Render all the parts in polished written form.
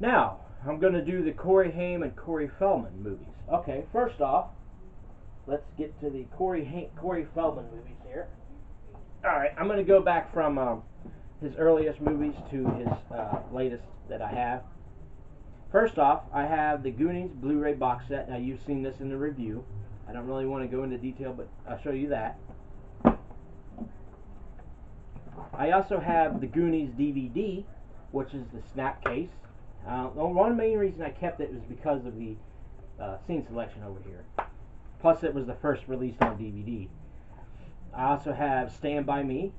Now, I'm going to do the Haim and Feldman movies. Okay, first off, let's get to the Feldman movies here. Alright, I'm going to go back from his earliest movies to his latest that I have. First off, I have the Goonies Blu-ray box set. Now, you've seen this in the review. I don't really want to go into detail, but I'll show you that. I also have the Goonies DVD, which is the snap case. One main reason I kept it was because of the scene selection over here. Plus, it was the first released on DVD. I also have Stand By Me,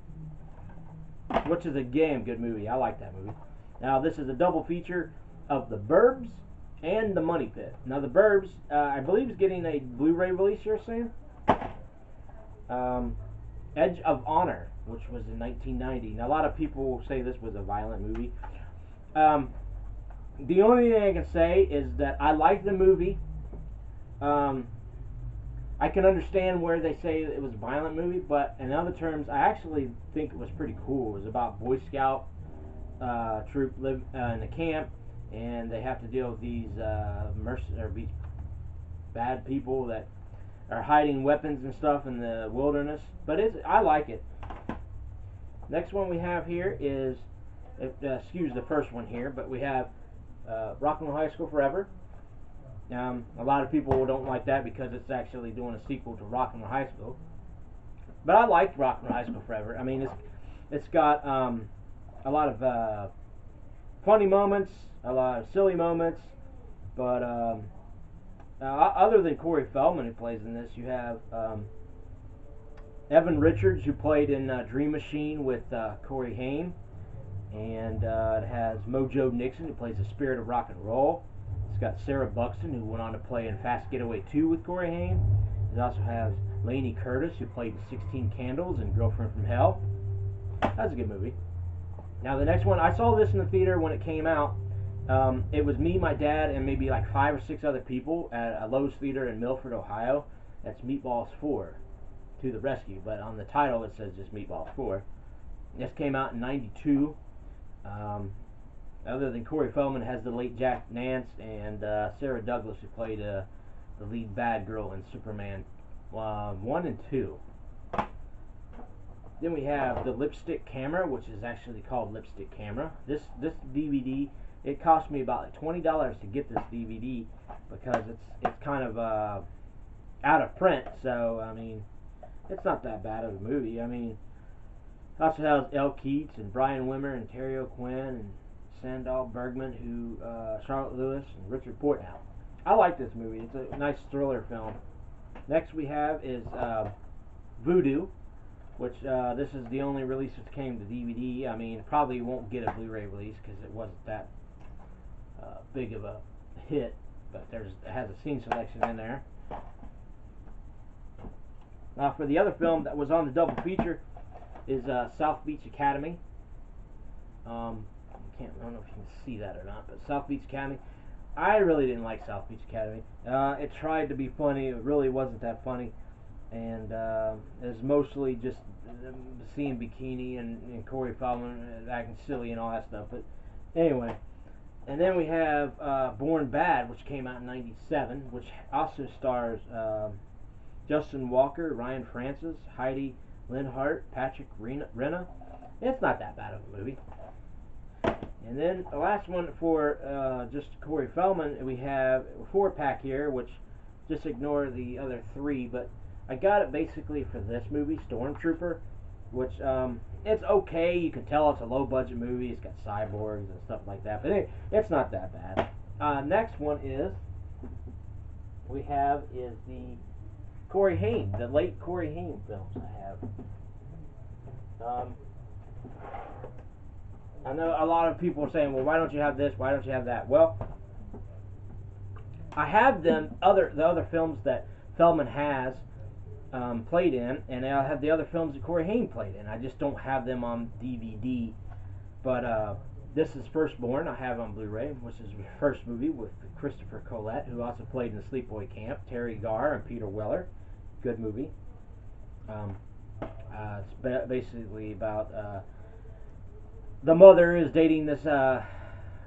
which is a damn good movie. I like that movie. Now, this is a double feature of The Burbs and The Money Pit. Now, The Burbs, I believe, is getting a Blu-ray release here soon. Edge of Honor, which was in 1990. Now, a lot of people say this was a violent movie. The only thing I can say is that I like the movie. I can understand where they say it was a violent movie, but in other terms, I actually think it was pretty cool. It was about Boy Scout troop live in a camp, and they have to deal with these these bad people that are hiding weapons and stuff in the wilderness. But I like it. Next one we have here is, excuse the first one here, but we have Rockin' High School Forever. A lot of people don't like that because it's actually doing a sequel to Rockin' High School. But I liked Rockin' High School Forever. I mean, it's got a lot of funny moments, a lot of silly moments, but other than Corey Feldman who plays in this, you have Evan Richards, who played in Dream Machine with Corey Haim, and it has Mojo Nixon, who plays the spirit of rock and roll. It's got Sarah Buxton, who went on to play in Fast Getaway 2 with Corey Haim. It also has Lainey Curtis, who played in 16 Candles and Girlfriend from Hell. That's a good movie. Now, the next one, I saw this in the theater when it came out. It was me, my dad, and maybe like 5 or 6 other people at a Lowe's Theater in Milford, Ohio. That's Meatballs 4, To the Rescue. But on the title, it says just Meatballs 4. This came out in 92. Other than Corey Feldman, has the late Jack Nance and Sarah Douglas, who played the lead bad girl in Superman 1 and 2. Then we have the Lipstick Camera, which is actually called Lipstick Camera. This DVD, it cost me about like $20 to get this DVD because it's kind of out of print. So I mean, it's not that bad of a movie. I mean, it also has Elle Keats and Brian Wimmer and Terry O'Quinn and Sandal Bergman, Charlotte Lewis, and Richard Portnow. I like this movie. It's a nice thriller film. Next we have is Voodoo, which this is the only release that came to DVD. I mean, it probably won't get a Blu-ray release because it wasn't that big of a hit, but it has a scene selection in there. Now, for the other film that was on the double feature is South Beach Academy. I don't know if you can see that or not, but South Beach Academy. I really didn't like South Beach Academy. It tried to be funny. It really wasn't that funny. And it was mostly just seeing Bikini and Corey Feldman acting silly and all that stuff. But anyway, and then we have Born Bad, which came out in '97, which also stars Justin Walker, Ryan Francis, Heidi Linhart, Patrick Renna. It's not that bad of a movie. And then the last one for just Corey Feldman, we have a 4-pack here, which just ignore the other 3, but I got it basically for this movie, Stormtrooper, which it's okay. You can tell it's a low-budget movie. It's got cyborgs and stuff like that, but anyway, it's not that bad. Next one is the Corey Haim, the late Corey Haim films I have. I know a lot of people are saying, well, why don't you have this? Why don't you have that? Well, I have the other films that Feldman has played in, and I have the other films that Corey Haim played in. I just don't have them on DVD. But this is Firstborn. I have on Blu-ray, which is the first movie with Christopher Collette, who also played in the Sleepaway Camp, Terry Garr, and Peter Weller. Good movie. It's basically about the mother is dating this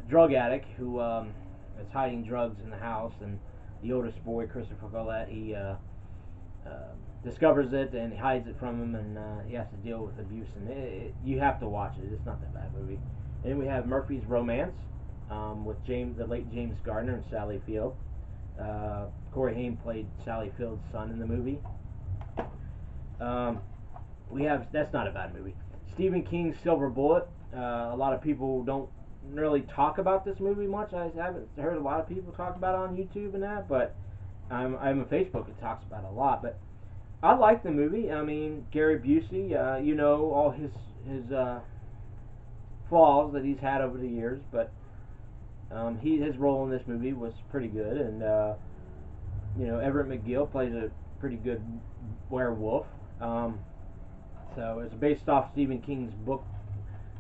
drug addict who is hiding drugs in the house, and the oldest boy, Christopher Collette, he discovers it and he hides it from him, and he has to deal with abuse. And you have to watch it. It's not that bad movie. And then we have Murphy's Romance with the late James Gardner and Sally Field. Corey Haim played Sally Field's son in the movie. We have that's not a bad movie. Stephen King's Silver Bullet. A lot of people don't really talk about this movie much. I haven't heard a lot of people talk about it on YouTube and that, but I'm on Facebook that talks about it a lot. But I like the movie. I mean, Gary Busey, you know, all his flaws that he's had over the years, but his role in this movie was pretty good. And you know, Everett McGill plays a pretty good werewolf. So it's based off Stephen King's book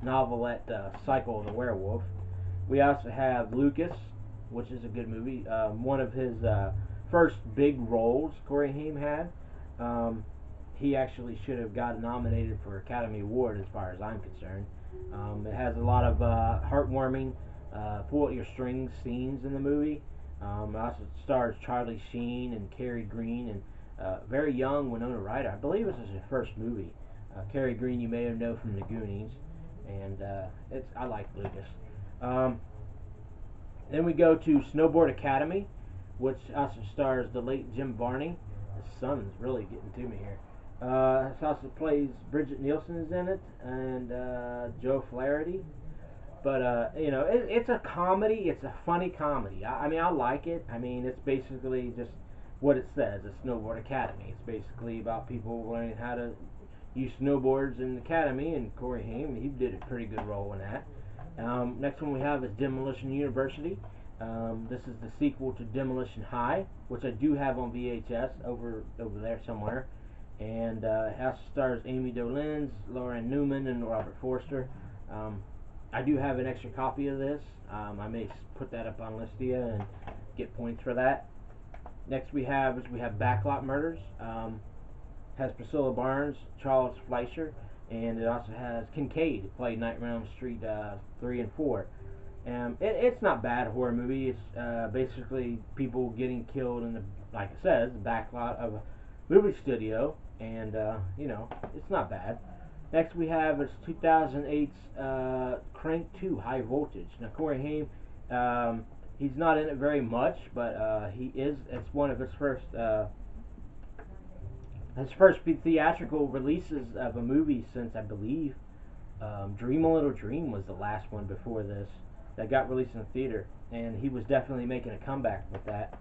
novelette Cycle of the Werewolf. We also have Lucas, which is a good movie. One of his first big roles Corey Haim had. He actually should have got nominated for Academy Award as far as I'm concerned. It has a lot of heartwarming, pull at your strings scenes in the movie. It also stars Charlie Sheen and Cary Green and very young Winona Ryder. I believe this is her first movie. Cary Green you may have known from The Goonies, and I like Lucas. Then we go to Snowboard Academy, which also stars the late Jim Varney. The sun is really getting to me here. It also plays Bridget Nielsen is in it, and Joe Flaherty. But you know, it's a comedy. It's a funny comedy. I mean, I like it. I mean, it's basically just what it says. It's Snowboard Academy. It's basically about people learning how to use snowboards in the academy, and Corey Haim, he did a pretty good role in that. Next one we have is Demolition University. This is the sequel to Demolition High, which I do have on VHS over there somewhere. And it also stars Amy Dolenz, Lauren Newman, and Robert Forster. I do have an extra copy of this. I may put that up on Listia and get points for that. Next we have Backlot Murders. Has Priscilla Barnes, Charles Fleischer, and it also has Kincaid, who played Nightmare on Elm Street 3 and 4. It's not bad horror movie. It's basically people getting killed in the, like it says, the backlot of a movie studio, and you know, it's not bad. Next we have is 2008's Crank 2 High Voltage. Now Corey Haim, he's not in it very much, but it's one of his first theatrical releases of a movie since, I believe, Dream a Little Dream was the last one before this that got released in the theater, and he was definitely making a comeback with that.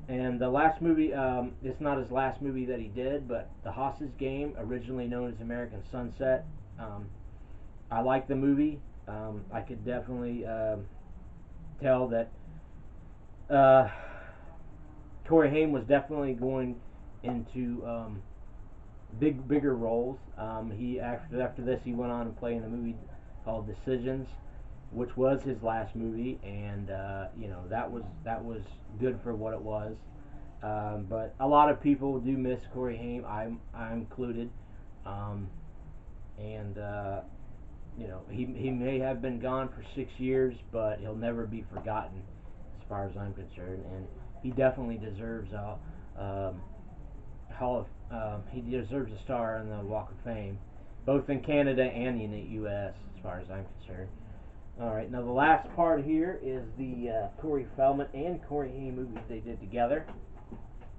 And the last movie, it's not his last movie that he did, but The Hostage Game, originally known as American Sunset. I like the movie. I could definitely tell that Corey Haim was definitely going into bigger roles. He after this he went on and played in a movie called Decisions, which was his last movie, and you know, that was good for what it was. But a lot of people do miss Corey Haim. I'm included. And you know, he may have been gone for 6 years, but he'll never be forgotten as far as I'm concerned. And he definitely deserves he deserves a star in the Walk of Fame, both in Canada and in the U.S. as far as I'm concerned. Alright, now the last part here is the Corey Feldman and Corey Haim movies they did together.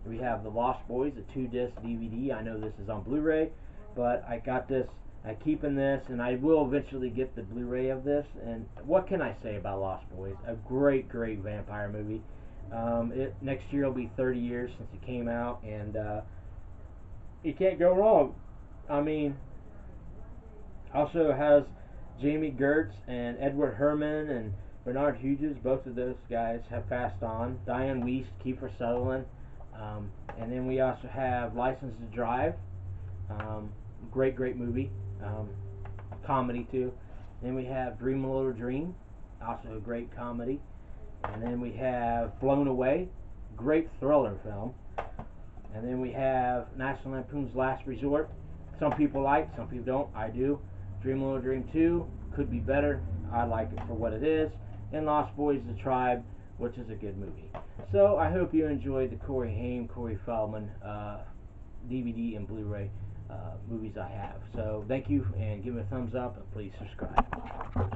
We have The Lost Boys, a 2-disc DVD. I know this is on Blu-ray, but I got this, I'm keeping this, and I will eventually get the Blu-ray of this. And what can I say about Lost Boys? A great vampire movie. Next year will be 30 years since it came out, and you can't go wrong. I mean, also has Jamie Gertz and Edward Herrmann and Bernard Hughes. Both of those guys have passed on. Diane Wiest, Kiefer Sutherland. And then we also have License to Drive. Great movie. Comedy too. Then we have Dream a Little Dream. Also a great comedy. And then we have Blown Away. Great thriller film. And then we have National Lampoon's Last Resort. Some people like, some people don't. I do. Dream a Little Dream 2 could be better. I like it for what it is. and Lost Boys the Tribe, which is a good movie. So I hope you enjoyed the Haim, Feldman DVD and Blu-ray movies I have. So thank you, and give me a thumbs up, and please subscribe.